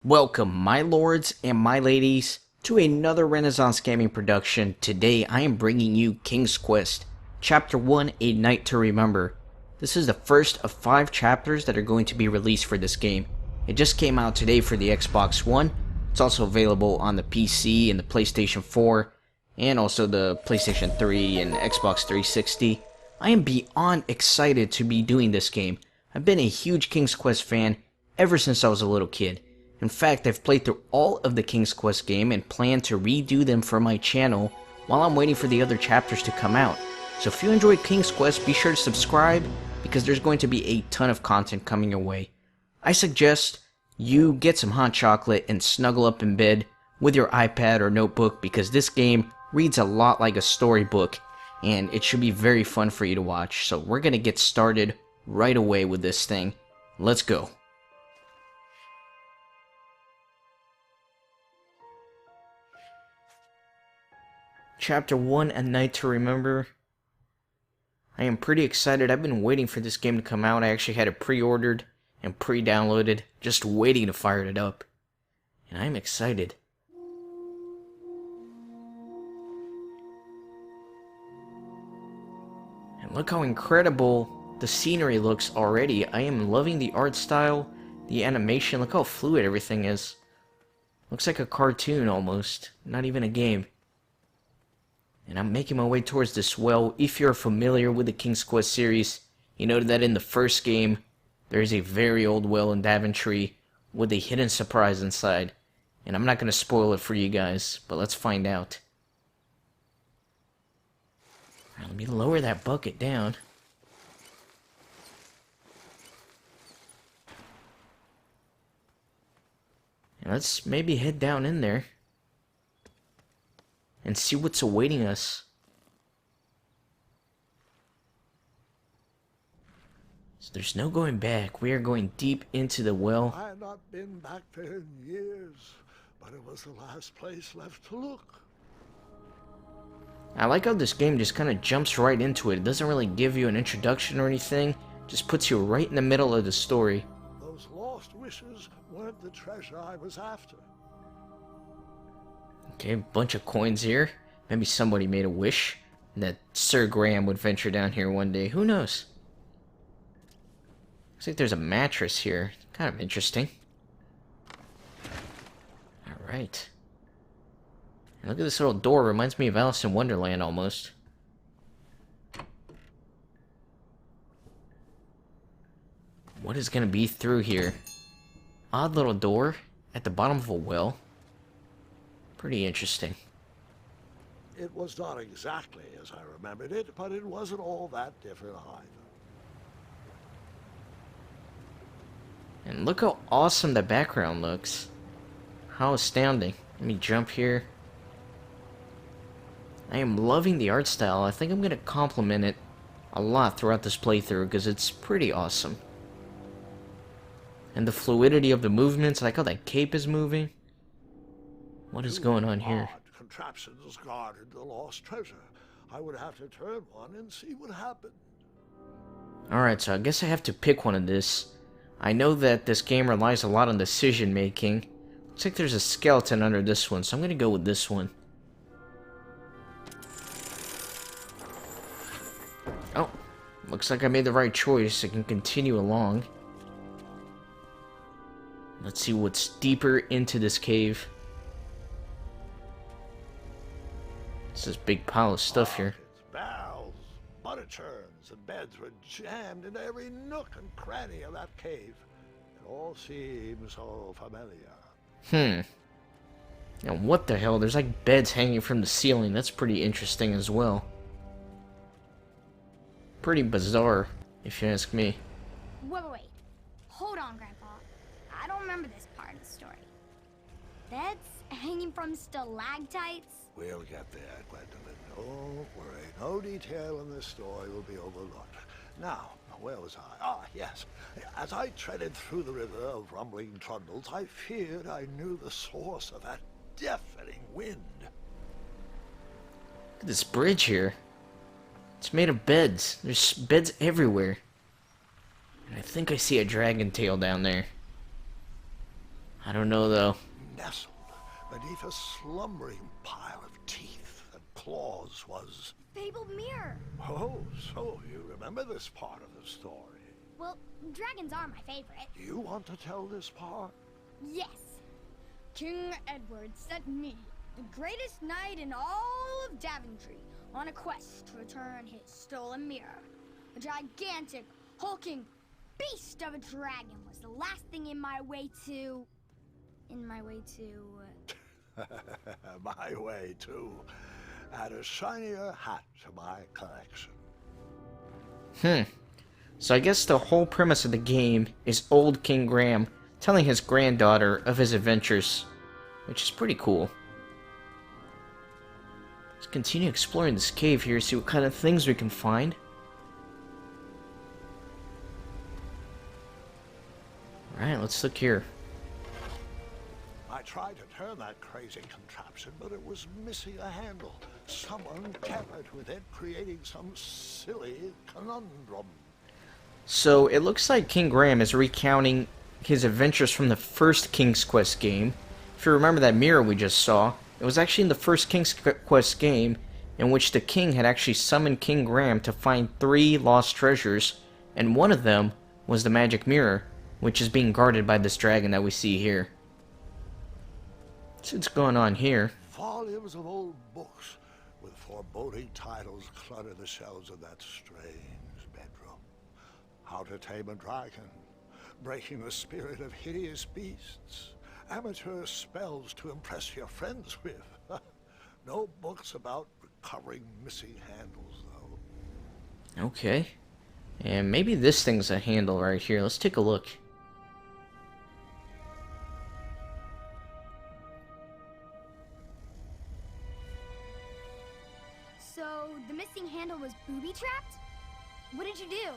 Welcome, my lords and my ladies, to another Renaissance Gaming production. Today I am bringing you King's Quest, Chapter 1, A Night to Remember. This is the first of 5 chapters that are going to be released for this game. It just came out today for the Xbox One. It's also available on the PC and the PlayStation 4, and also the PlayStation 3 and Xbox 360. I am beyond excited to be doing this game. I've been a huge King's Quest fan ever since I was a little kid. In fact, I've played through all of the King's Quest game and plan to redo them for my channel while I'm waiting for the other chapters to come out. So if you enjoyed King's Quest, be sure to subscribe because there's going to be a ton of content coming your way. I suggest you get some hot chocolate and snuggle up in bed with your iPad or notebook because this game reads a lot like a storybook and it should be very fun for you to watch. So we're going to get started right away with this thing. Let's go. Chapter 1, A Night to Remember. I am pretty excited. I've been waiting for this game to come out. I actually had it pre-ordered and pre-downloaded, just waiting to fire it up. And I'm excited. And look how incredible the scenery looks already. I am loving the art style, the animation. Look how fluid everything is. Looks like a cartoon almost, not even a game. And I'm making my way towards this well. If you're familiar with the King's Quest series, you know that in the first game, there is a very old well in Daventry with a hidden surprise inside. And I'm not going to spoil it for you guys, but let's find out. Alright, let me lower that bucket down. And let's maybe head down in there and see what's awaiting us. So there's no going back. We are going deep into the well. I have not been back there in years, but it was the last place left to look. I like how this game just kind of jumps right into it. It doesn't really give you an introduction or anything. Just puts you right in the middle of the story. Those lost wishes weren't the treasure I was after. Okay, a bunch of coins here. Maybe somebody made a wish that Sir Graham would venture down here one day. Who knows? Looks like there's a mattress here. Kind of interesting. Alright. Look at this little door. Reminds me of Alice in Wonderland almost. What is going to be through here? Odd little door at the bottom of a well. Pretty interesting. It was not exactly as I remembered it, but it wasn't all that different either. And look how awesome the background looks. How astounding. Let me jump here. I am loving the art style. I think I'm going to compliment it a lot throughout this playthrough because it's pretty awesome. And the fluidity of the movements, like how that cape is moving. What is going on here? Odd contraptions guarded the lost treasure. I would have to turn one and see what happened. Alright, so I guess I have to pick one of this. I know that this game relies a lot on decision making. Looks like there's a skeleton under this one, so I'm going to go with this one. Oh, looks like I made the right choice. I can continue along. Let's see what's deeper into this cave. It's this big pile of stuff here. Barrels, butter churns, and beds were jammed into every nook and cranny of that cave. It all seems so familiar. And what the hell? There's like beds hanging from the ceiling. That's pretty interesting as well. Pretty bizarre, if you ask me. Wait. Hold on, Grandpa. I don't remember this part of the story. Beds hanging from stalactites? We'll get there, Gwendolyn. Don't worry. No detail in this story will be overlooked. Now, where was I? Ah, yes. As I treaded through the river of rumbling trundles, I feared I knew the source of that deafening wind. Look at this bridge here. It's made of beds. There's beds everywhere. And I think I see a dragon tail down there. I don't know, though. Nestled beneath a slumbering pile of teeth and claws was... Fabled mirror. Oh, so you remember this part of the story. Well, dragons are my favorite. You want to tell this part? Yes. King Edward sent me, the greatest knight in all of Daventry, on a quest to return his stolen mirror. A gigantic, hulking beast of a dragon was the last thing in my way to... My way, too. Add a shinier hat to my collection. So I guess the whole premise of the game is old King Graham telling his granddaughter of his adventures, which is pretty cool. Let's continue exploring this cave here, see what kind of things we can find. Alright, let's look here. I tried to turn that crazy contraption, but it was missing a handle. Someone tampered with it, creating some silly conundrum. So it looks like King Graham is recounting his adventures from the first King's Quest game. If you remember that mirror we just saw, it was actually in the first King's Quest game in which the king had actually summoned King Graham to find 3 lost treasures, and one of them was the magic mirror, which is being guarded by this dragon that we see here. So what's going on here? Volumes of old books with foreboding titles clutter the shelves of that strange bedroom. How to Tame a Dragon, Breaking the Spirit of Hideous Beasts, Amateur Spells to Impress Your Friends with. No books about recovering missing handles, though. Okay. And maybe this thing's a handle right here. Let's take a look. So, the missing handle was booby-trapped? What did you do?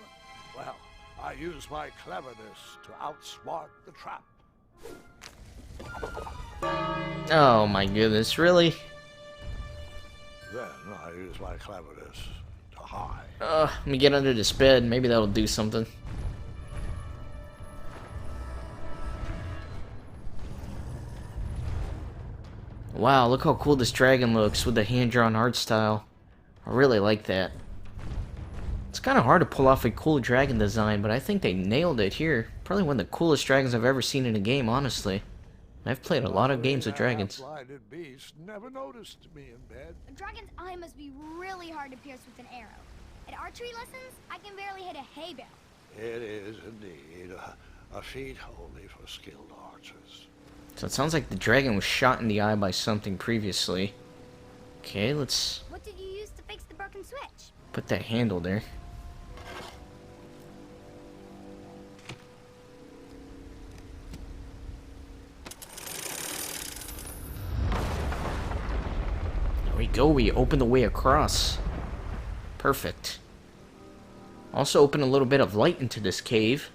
Well, I used my cleverness to outsmart the trap. Oh my goodness, really? Then I used my cleverness to hide. Let me get under this bed. Maybe that'll do something. Wow, look how cool this dragon looks with the hand-drawn art style. I really like that. It's kind of hard to pull off a cool dragon design, but I think they nailed it here. Probably one of the coolest dragons I've ever seen in a game, honestly. I've played a lot of games with dragons. Blinded beast never noticed me in bed. A dragon's eye must be really hard to pierce with an arrow. At archery lessons, I can barely hit a hay bale. It is indeed a feat only for skilled archers. So it sounds like the dragon was shot in the eye by something previously. Okay, let's What did you use to fix the broken switch? put that handle there. There we go, we open the way across. Perfect. Also open a little bit of light into this cave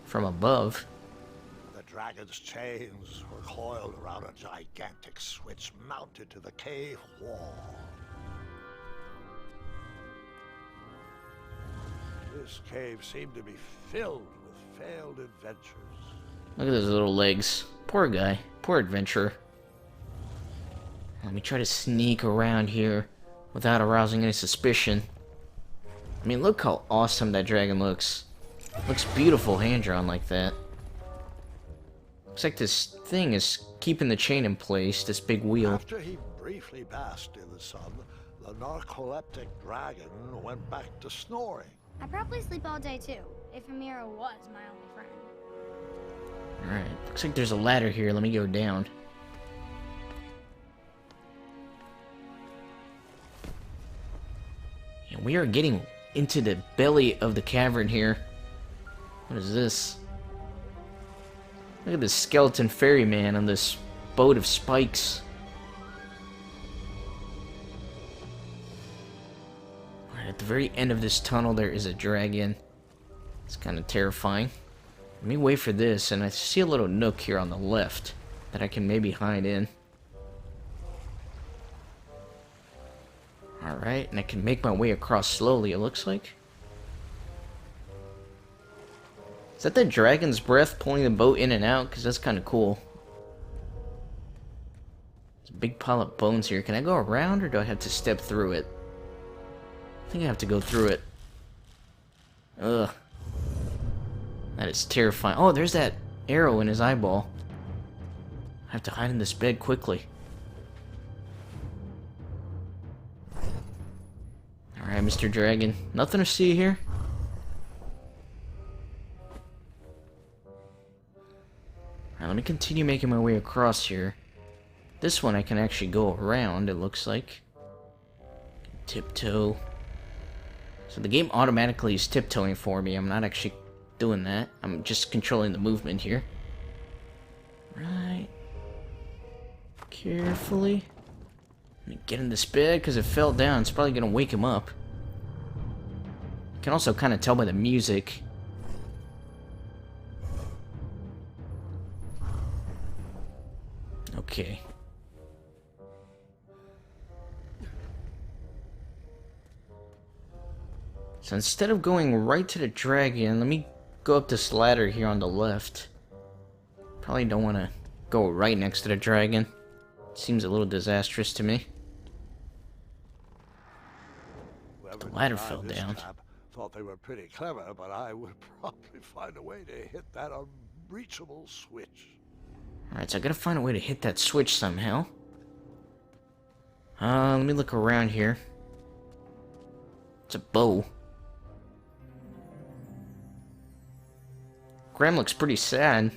from above. The dragon's chains were coiled around a gigantic switch mounted to the cave wall. This cave seemed to be filled with failed adventures. Look at those little legs. Poor guy. Poor adventurer. Let me try to sneak around here without arousing any suspicion. I mean, look how awesome that dragon looks. Looks beautiful hand-drawn like that. Looks like this thing is keeping the chain in place, this big wheel. After he briefly basked in the sun, the narcoleptic dragon went back to snoring. I probably sleep all day too, if Amira was my only friend. Alright, looks like there's a ladder here. Let me go down. And we are getting into the belly of the cavern here. What is this? Look at this skeleton ferryman on this boat of spikes. Alright, at the very end of this tunnel there is a dragon. It's kind of terrifying. Let me wait for this, and I see a little nook here on the left that I can maybe hide in. Alright, and I can make my way across slowly, it looks like. Is that the dragon's breath pulling the boat in and out? Because that's kind of cool. big pile of bones here. Can I go around or do I have to step through it? I think I have to go through it. Ugh. That is terrifying. Oh, there's that arrow in his eyeball. I have to hide in this bed quickly. Alright, Mr. Dragon. Nothing to see here? Alright, let me continue making my way across here. This one I can actually go around, it looks like. Tiptoe. So the game automatically is tiptoeing for me. I'm not actually doing that. I'm just controlling the movement here. Right. Carefully. Let me get in this bed because it fell down. It's probably going to wake him up. You can also kind of tell by the music. Okay. So instead of going right to the dragon, let me go up this ladder here on the left. Probably don't want to go right next to the dragon. Seems a little disastrous to me. The ladder fell down. Thought they were pretty clever, but I would probably find a way to hit that unreachable switch. Alright, so I gotta find a way to hit that switch somehow. Let me look around here. It's a bow. Graham looks pretty sad.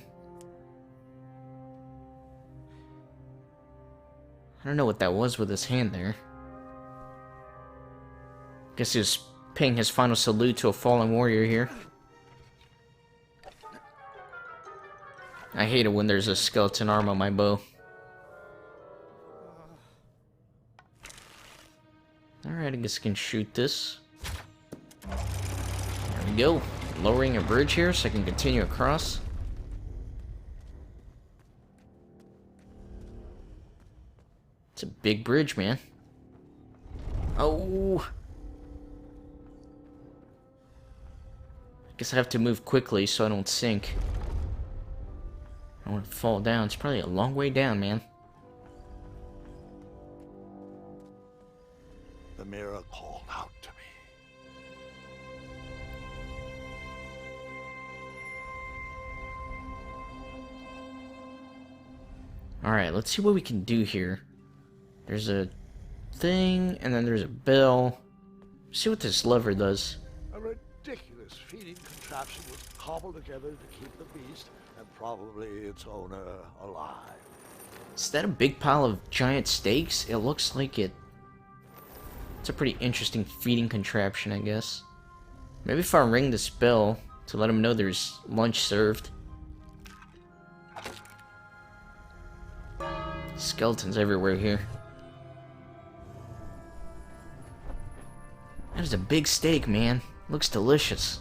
I don't know what that was with his hand there. Guess he was paying his final salute to a fallen warrior here. I hate it when there's a skeleton arm on my bow. Alright, I guess I can shoot this. There we go. Lowering a bridge here so I can continue across. It's a big bridge, man. Oh! I guess I have to move quickly so I don't sink. I don't want to fall down. It's probably a long way down, man. The mirror called out to me. Alright, let's see what we can do here. There's a thing, and then there's a bell. See what this lever does. A ridiculous feeding contraption was cobbled together to keep the beast and probably its owner alive. Is that a big pile of giant steaks? It looks like it. It's a pretty interesting feeding contraption, I guess. Maybe if I ring this bell to let him know there's lunch served. Skeletons everywhere here. That is a big steak, man. Looks delicious.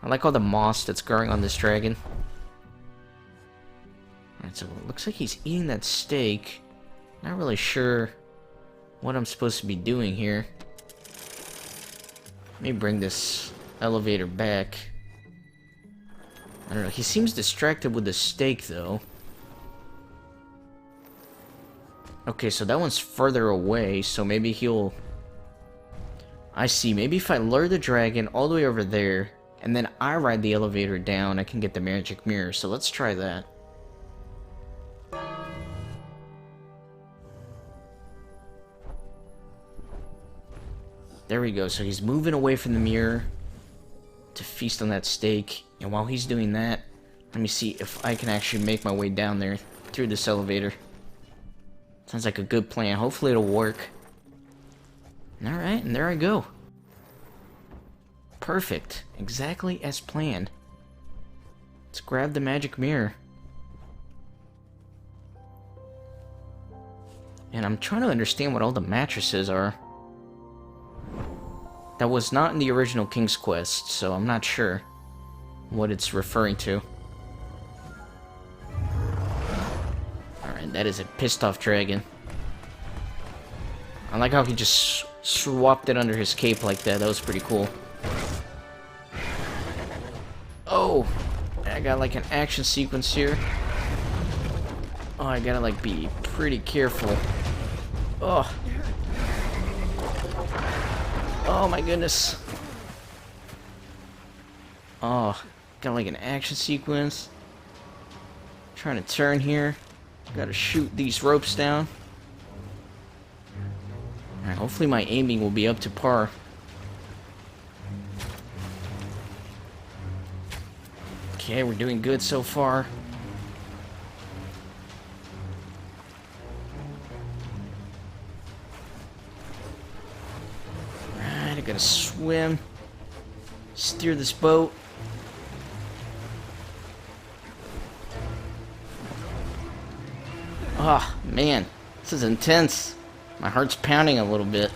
I like all the moss that's growing on this dragon. Alright, so it looks like he's eating that steak. Not really sure what I'm supposed to be doing here. Let me bring this elevator back. I don't know, he seems distracted with the steak though. Okay, so that one's further away, so maybe he'll... I see, maybe if I lure the dragon all the way over there, and then I ride the elevator down, I can get the magic mirror, so let's try that. There we go, so he's moving away from the mirror to feast on that steak, and while he's doing that, let me see if I can actually make my way down there through this elevator. Sounds like a good plan. Hopefully it'll work. Alright, and there I go. Perfect. Exactly as planned. Let's grab the magic mirror. And I'm trying to understand what all the mattresses are. That was not in the original King's Quest, so I'm not sure what it's referring to. Alright, that is a pissed off dragon. I like how he just swapped it under his cape like that. That was pretty cool. Oh! I got like an action sequence here. Oh, I gotta like be pretty careful. Oh. Oh my goodness. Oh, got like an action sequence. Trying to turn here. Gotta shoot these ropes down. Alright, hopefully my aiming will be up to par. Okay, we're doing good so far. Alright, I gotta swim. Steer this boat. Ah, man, this is intense. My heart's pounding a little bit.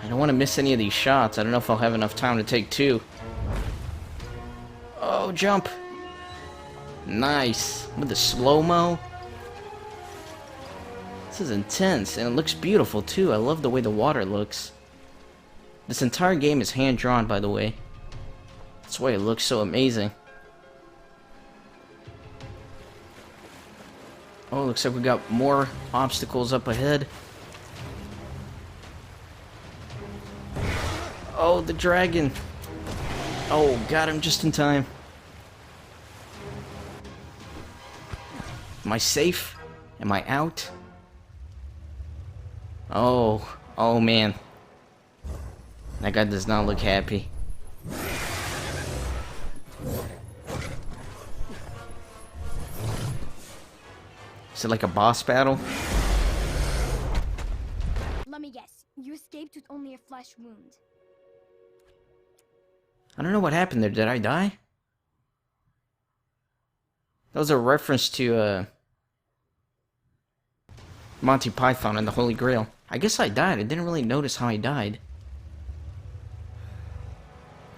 I don't want to miss any of these shots. I don't know if I'll have enough time to take two. Oh, jump. Nice. With the slow-mo. This is intense, and it looks beautiful, too. I love the way the water looks. This entire game is hand-drawn, by the way. That's why it looks so amazing. Oh, looks like we got more obstacles up ahead. Oh, the dragon. Oh, got him just in time. Am I safe? Am I out? Oh, oh man. That guy does not look happy. Is it like a boss battle? Let me guess. You escaped with only a flesh wound. I don't know what happened there. Did I die? That was a reference to, Monty Python and the Holy Grail. I guess I died. I didn't really notice how I died.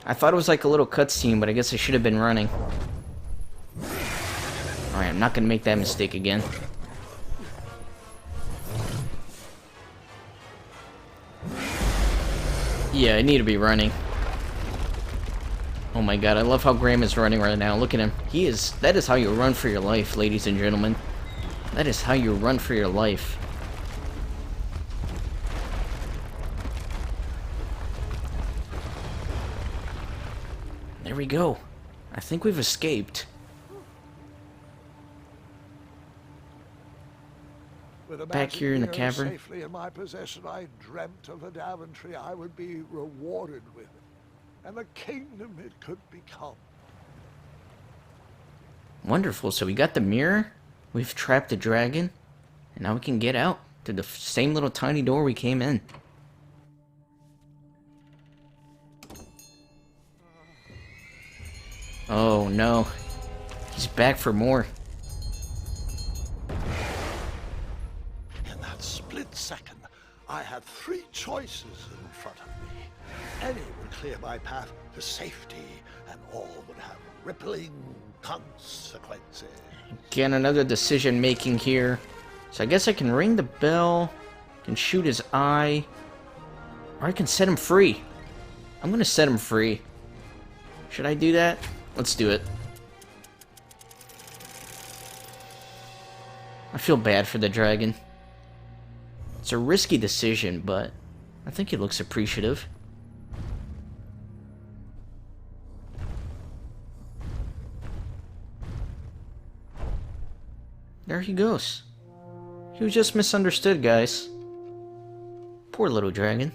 I thought it was like a little cutscene, but I guess I should have been running. Alright, I'm not gonna make that mistake again. Yeah, I need to be running. Oh my god, I love how Graham is running right now. Look at him. That is how you run for your life, ladies and gentlemen. That is how you run for your life. There we go. I think we've escaped. With a Back here in the magic mirror cavern. safely in my possession, I dreamt of a Daventry I would be rewarded with, and the kingdom it could become. Wonderful. So we got the mirror. We've trapped the dragon. And now we can get out through the same little tiny door we came in. Oh no. He's back for more. In that split second, I had three choices in front of me. Any would clear my path to safety, and all would have rippling consequences. Again, another decision making here. So I guess I can ring the bell, can shoot his eye, or I can set him free. I'm gonna set him free. Should I do that? Let's do it. I feel bad for the dragon. It's a risky decision, but I think he looks appreciative. There he goes. He was just misunderstood, guys. Poor little dragon.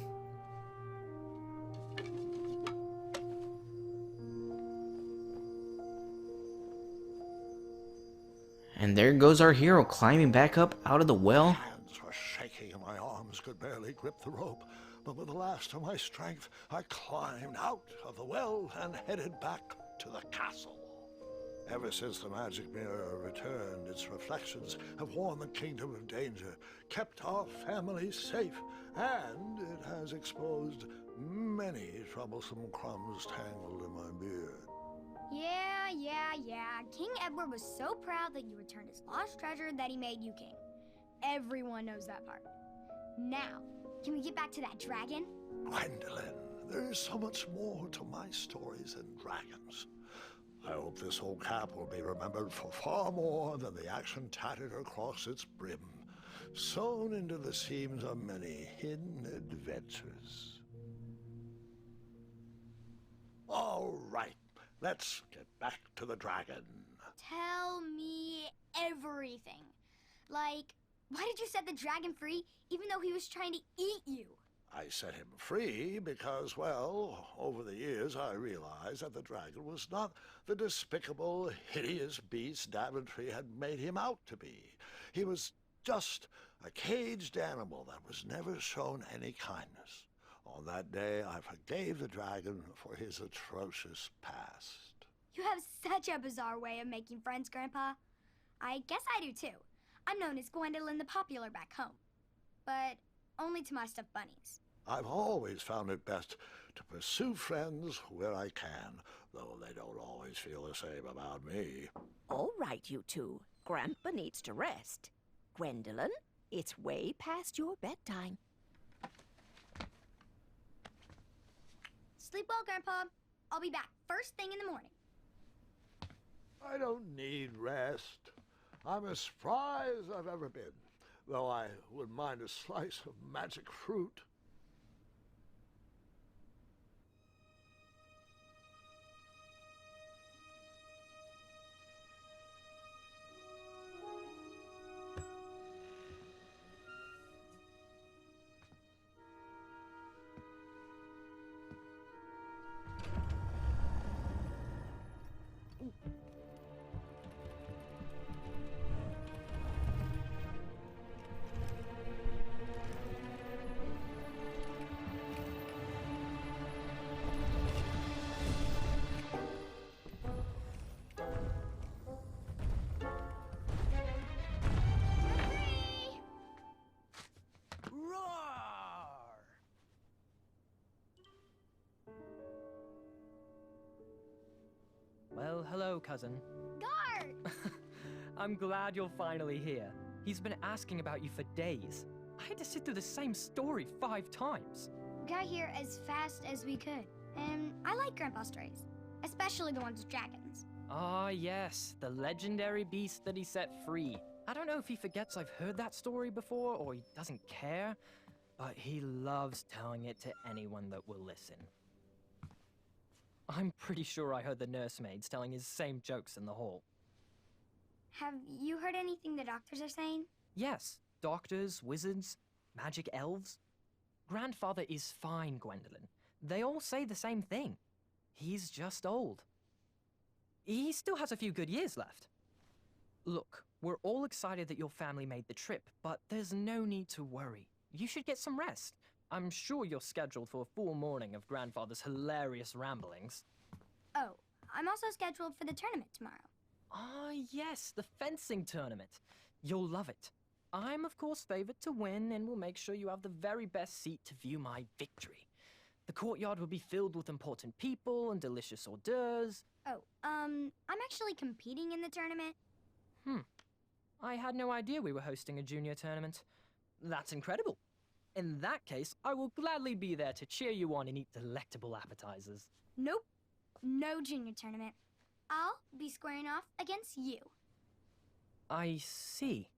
And there goes our hero climbing back up out of the well. Hands were shaking and my arms could barely grip the rope, but with the last of my strength, I climbed out of the well and headed back to the castle. Ever since the magic mirror returned, its reflections have warned the kingdom of danger, kept our family safe, and it has exposed many troublesome crumbs tangled in my beard. Yeah. King Edward was so proud that you returned his lost treasure that he made you king. Everyone knows that part. Now, can we get back to that dragon? Gwendolyn, there is so much more to my stories than dragons. I hope this old cap will be remembered for far more than the action tattered across its brim, sewn into the seams of many hidden adventures. All right, let's get back to the dragon. Tell me everything. Like, why did you set the dragon free even though he was trying to eat you? I set him free because, well, over the years I realized that the dragon was not the despicable, hideous beast Daventry had made him out to be. He was just a caged animal that was never shown any kindness. On that day, I forgave the dragon for his atrocious past. You have such a bizarre way of making friends, Grandpa. I guess I do too. I'm known as Gwendolyn the Popular back home. But only to my stuffed bunnies. I've always found it best to pursue friends where I can, though they don't always feel the same about me. All right, you two. Grandpa needs to rest. Gwendolyn, it's way past your bedtime. Sleep well, Grandpa. I'll be back first thing in the morning. I don't need rest. I'm as spry as I've ever been, though I wouldn't mind a slice of magic fruit. Roar! Well, hello, cousin. Guard! I'm glad you're finally here. He's been asking about you for days. I had to sit through the same story 5 times. We got here as fast as we could. And I like Grandpa's stories, especially the ones with dragons. Ah, yes, the legendary beast that he set free. I don't know if he forgets I've heard that story before or he doesn't care, but he loves telling it to anyone that will listen. I'm pretty sure I heard the nursemaids telling his same jokes in the hall. Have you heard anything the doctors are saying? Yes, doctors, wizards, magic elves. Grandfather is fine, Gwendolyn. They all say the same thing. He's just old. He still has a few good years left. Look, we're all excited that your family made the trip, but there's no need to worry. You should get some rest. I'm sure you're scheduled for a full morning of Grandfather's hilarious ramblings. Oh, I'm also scheduled for the tournament tomorrow. Ah, yes, the fencing tournament. You'll love it. I'm, of course, favored to win, and will make sure you have the very best seat to view my victory. The courtyard will be filled with important people and delicious hors d'oeuvres. Oh, I'm actually competing in the tournament. I had no idea we were hosting a junior tournament. That's incredible. In that case, I will gladly be there to cheer you on and eat delectable appetizers. Nope, no junior tournament. I'll be squaring off against you. I see.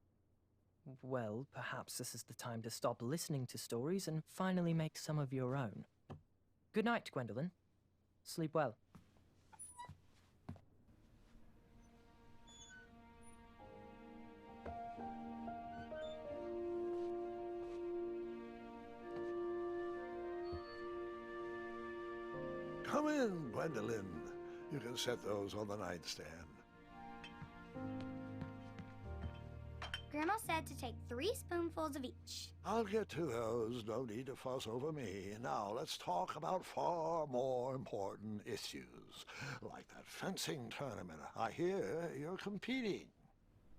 Well, perhaps this is the time to stop listening to stories and finally make some of your own. Good night, Gwendolyn. Sleep well. Come in, Gwendolyn. You can set those on the nightstand. Grandma said to take 3 spoonfuls of each. I'll get to those. No need to fuss over me. Now, let's talk about far more important issues, like that fencing tournament. I hear you're competing.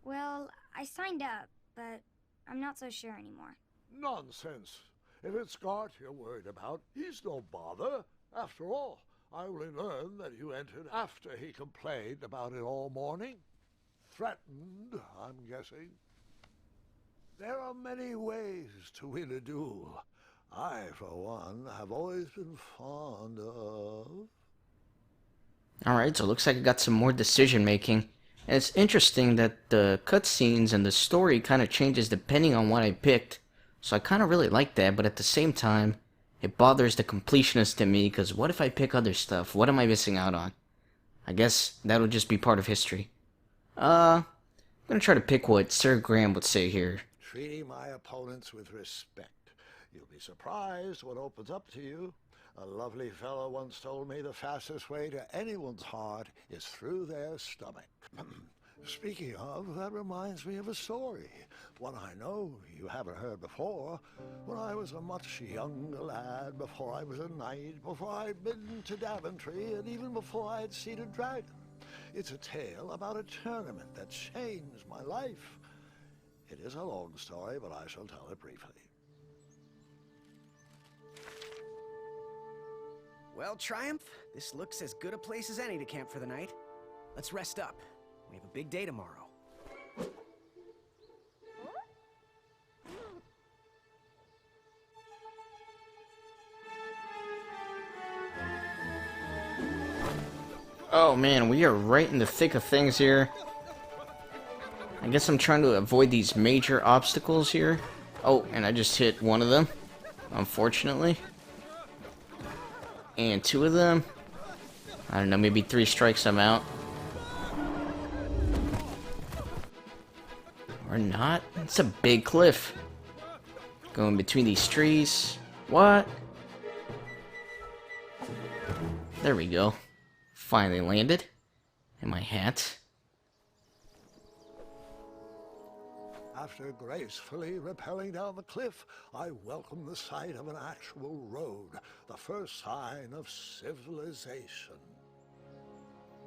Well, I signed up, but I'm not so sure anymore. Nonsense. If it's Gart you're worried about, he's no bother. After all, I only learned that you entered after he complained about it all morning. Threatened, I'm guessing. There are many ways to win a duel. I, for one, have always been fond of... Alright, so it looks like I got some more decision making. And it's interesting that the cutscenes and the story kind of changes depending on what I picked. So I kind of really like that, but at the same time, it bothers the completionist in me, because what if I pick other stuff? What am I missing out on? I guess that'll just be part of history. I'm gonna try to pick what Sir Graham would say here. Treating my opponents with respect. You'll be surprised what opens up to you. A lovely fellow once told me the fastest way to anyone's heart is through their stomach. Speaking of, that reminds me of a story. One I know you haven't heard before. When I was a much younger lad, before I was a knight, before I'd been to Daventry, and even before I'd seen a dragon. It's a tale about a tournament that changed my life. It is a long story, but I shall tell it briefly. Well, Triumph, this looks as good a place as any to camp for the night. Let's rest up. We have a big day tomorrow. Oh man, we are right in the thick of things here. I guess I'm trying to avoid these major obstacles here. Oh, and I just hit one of them, unfortunately. And two of them. I don't know, maybe 3 strikes I'm out. Or not. It's a big cliff. Going between these trees. What? There we go. Finally landed. And my hat. After gracefully rappelling down the cliff, I welcomed the sight of an actual road, the first sign of civilization.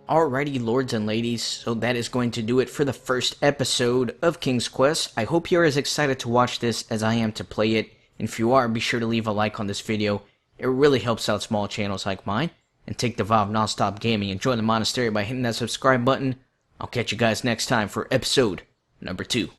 Alrighty, lords and ladies, so that is going to do it for the first episode of King's Quest. I hope you're as excited to watch this as I am to play it. And if you are, be sure to leave a like on this video. It really helps out small channels like mine. And take the vow of non-stop gaming and join the monastery by hitting that subscribe button. I'll catch you guys next time for episode number 2.